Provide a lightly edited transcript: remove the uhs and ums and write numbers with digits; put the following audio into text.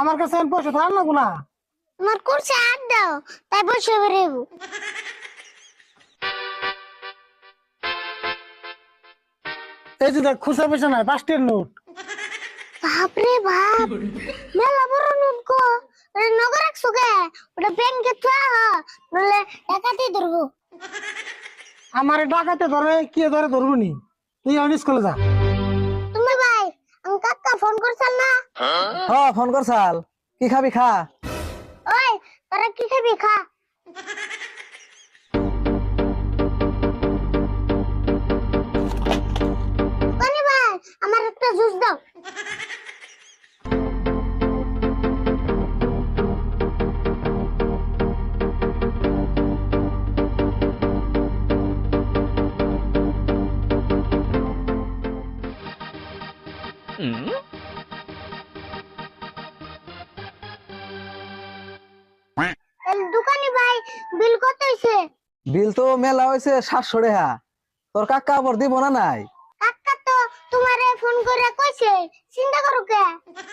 আমার কাছে এখন পয়সা থাক না গুনা। আমার করছে আট দাও তাই বসে বেরেবো। এই যে দেখ খুচরা পয়সা নাই, 5 টাকার নোট। বাপরে বাপ, মেলা বড় নোট গো। ওটা নগদ রাখছো কে? ওটা ব্যাংকে থা, নলে ডাকাতি ধরবো। আমার ডাকাতে ধরে কি ধরে ধরবো নি? তুই এখন স্কুলে যা। তুমি ভাই আমি কাকা ফোন করছেন না? হ্যাঁ ফোন করছাল, কি খাবি খা। ওই তোরা কি খাবি খা। কোনি ভাই আমার একটা জুস দাও। দোকানি ভাই বিল কত হইছে? বিল তো মেলা হয়েছে 700 টাকা। তোর কাকা আবার দিব না নাই? কাকা তো তোমারে ফোন করে কইছে, চিন্তা করো কে?